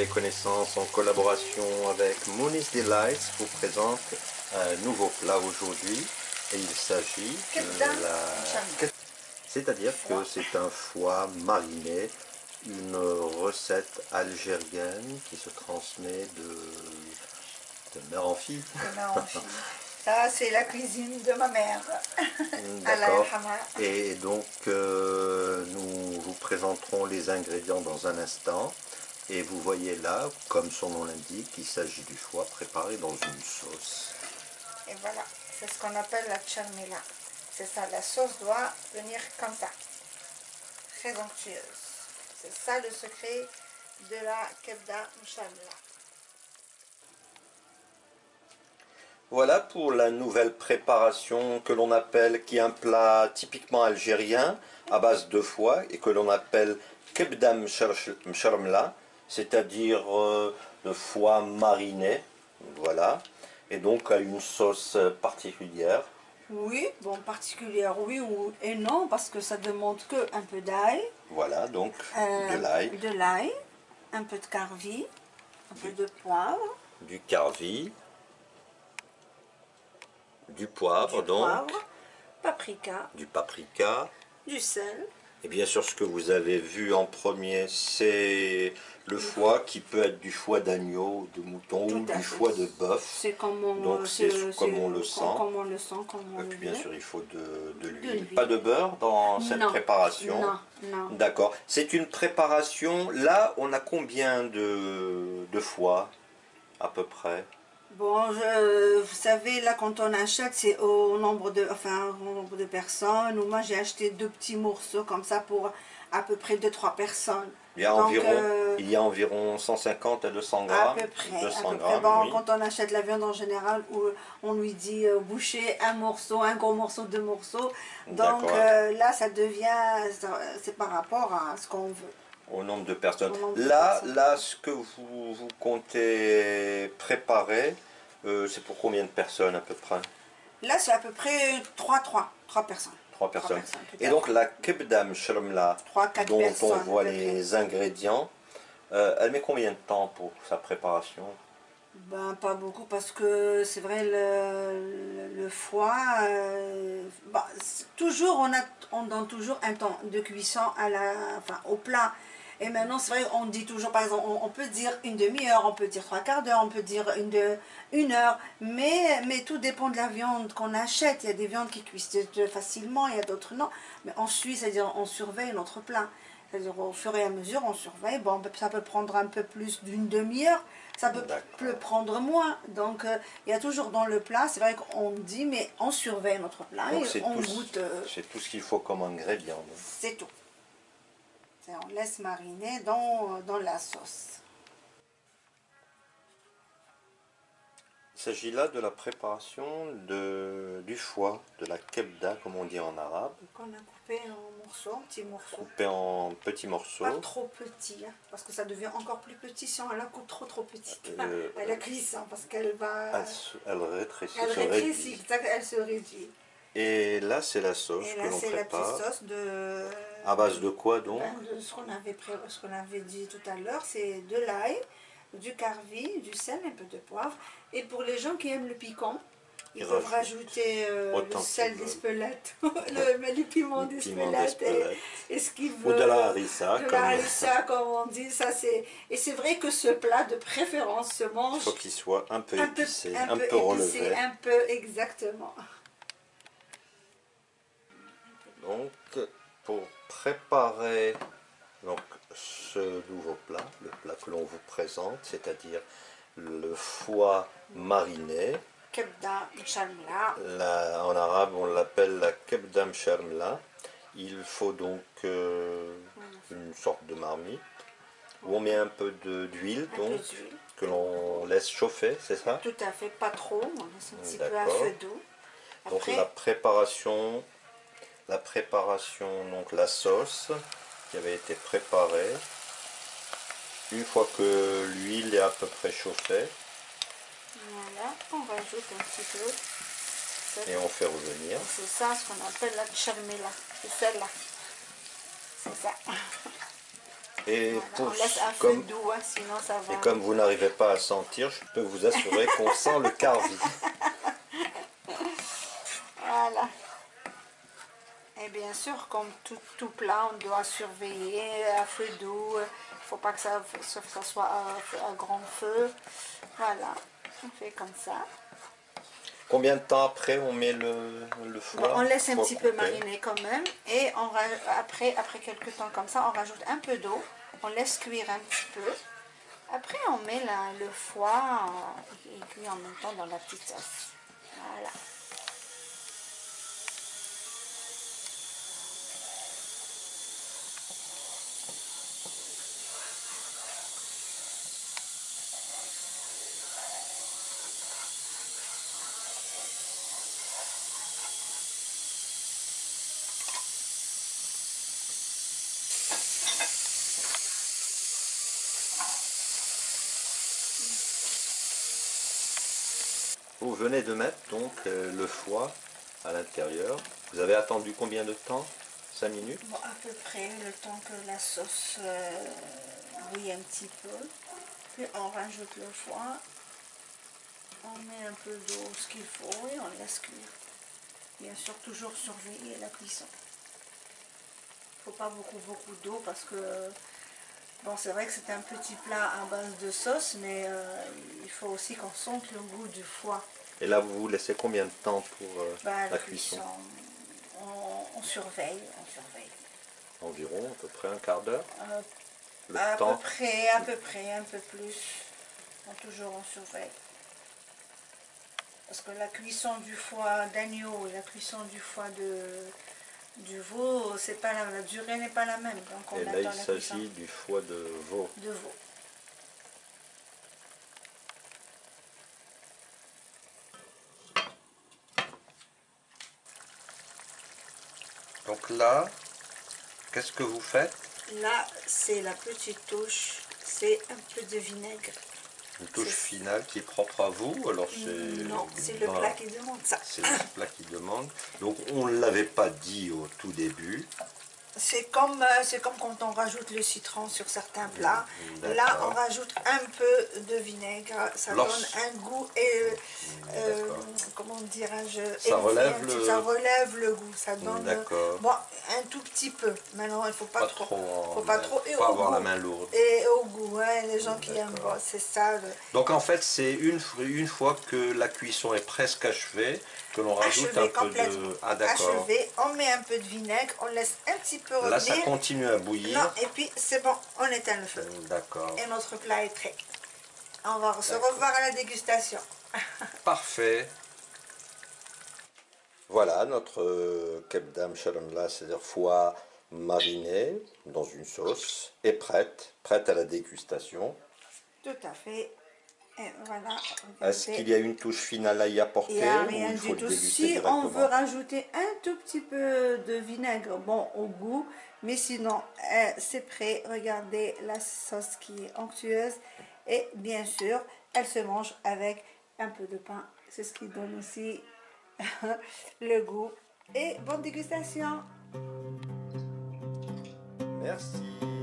les connaissances en collaboration avec Mooni's Delights vous présente un nouveau plat aujourd'hui et il s'agit de la... C'est-à-dire que c'est un foie mariné, une recette algérienne qui se transmet de mère en fille. De mère en fille. Ça, c'est la cuisine de ma mère. D'accord. Et donc, nous vous présenterons les ingrédients dans un instant. Et vous voyez là, comme son nom l'indique, il s'agit du foie préparé dans une sauce. Et voilà, c'est ce qu'on appelle la charmila. C'est ça, la sauce doit venir comme ça. Très onctueuse. C'est ça le secret de la kebda mchamla. Voilà pour la nouvelle préparation que l'on appelle, qui est un plat typiquement algérien à base de foie et que l'on appelle kebda mchamla, c'est-à-dire le foie mariné, voilà, et donc à une sauce particulière. Oui, bon, particulière, oui et non, parce que ça demande que un peu d'ail. Voilà, donc de l'ail. De l'ail, un peu de carvi, un peu de poivre. Du carvi. Du poivre, donc, paprika, du paprika, du sel. Et bien sûr, ce que vous avez vu en premier, c'est le foie qui peut être du foie d'agneau, de mouton ou du foie de bœuf. C'est comme on, donc c'est comme on le sent. Comme on le sent, comme on Et puis bien veut. sûr, il faut de l'huile. Pas de beurre dans cette préparation. Non, non. D'accord. C'est une préparation. Là, on a combien de foie à peu près? Bon, vous savez, là, quand on achète, c'est au nombre de personnes. Ou moi, j'ai acheté 2 petits morceaux comme ça pour à peu près 2-3 personnes. Il y a environ 150 à 200 grammes. À peu près. 200 grammes, bon, oui. Quand on achète la viande en général, on lui dit boucher un morceau, un gros morceau, 2 morceaux. Donc là, ça devient, c'est par rapport à ce qu'on veut. Au nombre de personnes. Là, ce que vous comptez préparer, c'est pour combien de personnes à peu près? Là, c'est à peu près 3 personnes. 3 personnes. Et donc la kebda mchamla, dont on voit les ingrédients, elle met combien de temps pour sa préparation? Ben, pas beaucoup, parce que c'est vrai, le foie, toujours on donne toujours un temps de cuisson au plat. Et maintenant, c'est vrai, on dit toujours, par exemple, on peut dire une demi-heure, on peut dire 3/4 d'heure, on peut dire une heure, mais tout dépend de la viande qu'on achète. Il y a des viandes qui cuisent facilement, il y a d'autres non. Mais on suit, c'est-à-dire on surveille notre plat. C'est-à-dire au fur et à mesure, on surveille. Bon, ça peut prendre un peu plus d'une demi-heure, ça peut prendre moins. Donc, il y a toujours dans le plat, c'est vrai qu'on dit, mais on surveille notre plat et on goûte. C'est tout ce qu'il faut comme ingrédient. C'est tout. On laisse mariner dans la sauce. Il s'agit là de la préparation du foie, de la kebda, comme on dit en arabe. Qu'on a coupé en morceaux, petits morceaux. Coupé en petits morceaux. Pas trop petits, hein, parce que ça devient encore plus petit si on la coupe trop petite. À la cuisson, parce qu'elle va... Elle rétrécit, elle se réduit. Et là, c'est la sauce que l'on prépare. C'est la petite sauce de... À base de quoi donc? Ce qu'on avait dit tout à l'heure, c'est de l'ail, du carvi, du sel, un peu de poivre. Et pour les gens qui aiment le piquant, ils peuvent rajouter le sel d'Espelette, le piment d'Espelette et ce qu'ils veulent. Ou de la harissa. De la harissa, comme on dit. Et c'est vrai que ce plat, de préférence, se mange... Il faut qu'il soit un peu épicé, un peu relevé. Un peu, exactement. Donc, pour préparer ce nouveau plat, le plat que l'on vous présente, c'est-à-dire le foie mariné, kebda mchamla. En arabe, on l'appelle la kebda mchamla. Il faut donc une sorte de marmite où on met un peu d'huile, que l'on laisse chauffer, c'est ça? Tout à fait, pas trop, on laisse un petit peu à feu doux. Donc la préparation, donc la sauce qui avait été préparée. Une fois que l'huile est à peu près chauffée, voilà, on rajoute un petit peu. Et on fait revenir. C'est ça ce qu'on appelle la charmila. C'est celle-là. C'est ça. Et voilà, pour, on laisse un feu doux, hein, sinon ça va. Et comme vous n'arrivez pas à sentir, je peux vous assurer qu'on sent le carvi. Voilà. Et bien sûr, comme tout plat, on doit surveiller à feu doux. Il ne faut pas que ça soit à grand feu. Voilà, on fait comme ça. Combien de temps après on met le foie? Bon, on laisse un Foie petit peu coupé. mariner quand même. Et après quelques temps comme ça, on rajoute un peu d'eau. On laisse cuire un petit peu. Après, on met le foie et cuit en même temps dans la petite sauce. Voilà. Vous venez de mettre donc le foie à l'intérieur. Vous avez attendu combien de temps? 5 minutes? Bon, à peu près le temps que la sauce bouille un petit peu. Puis on rajoute le foie. On met un peu d'eau, ce qu'il faut, et on laisse cuire. Bien sûr, toujours surveiller la cuisson. Il ne faut pas beaucoup d'eau parce que, bon, c'est vrai que c'est un petit plat à base de sauce, mais il faut aussi qu'on sente le goût du foie. Et là, vous laissez combien de temps pour la cuisson? On surveille. Environ, à peu près un quart d'heure. À peu près, un peu plus. Toujours on surveille. Parce que la cuisson du foie d'agneau et la cuisson du foie du veau, c'est pas la durée n'est pas la même. Donc on et là, il s'agit du foie de veau. Donc là, qu'est-ce que vous faites? Là, c'est la petite touche, c'est un peu de vinaigre. Une touche finale qui est propre à vous? Alors non, c'est le plat qui demande ça. C'est le plat qui demande. Donc on ne l'avait pas dit au tout début. C'est comme quand on rajoute le citron sur certains plats. Là, on rajoute un peu de vinaigre. Ça donne un goût et comment dirais-je, ça relève le goût. Ça donne bon, un tout petit peu. Maintenant, il ne faut pas trop. Faut pas trop. Et faut avoir la main lourde. Et au goût, hein, les gens qui aiment, bon, c'est ça. Donc en fait, c'est une fois que la cuisson est presque achevée, que l'on rajoute un peu de... Ah d'accord. Achevé, on met un peu de vinaigre, on laisse un petit peu revenir. Là, ça continue à bouillir. Non, et puis c'est bon, on éteint le feu. D'accord. Et notre plat est prêt. On va se revoir à la dégustation. Parfait. Voilà, notre kebdam shalomla, c'est-à-dire foie mariné dans une sauce, est prête à la dégustation. Tout à fait. Et voilà. Est-ce qu'il y a une touche finale à y apporter? Il n'y a rien du tout. Si on veut rajouter un tout petit peu de vinaigre, bon, au goût, mais sinon, c'est prêt. Regardez la sauce qui est onctueuse. Et bien sûr, elle se mange avec un peu de pain. C'est ce qui donne aussi le goût. Et bonne dégustation. Merci.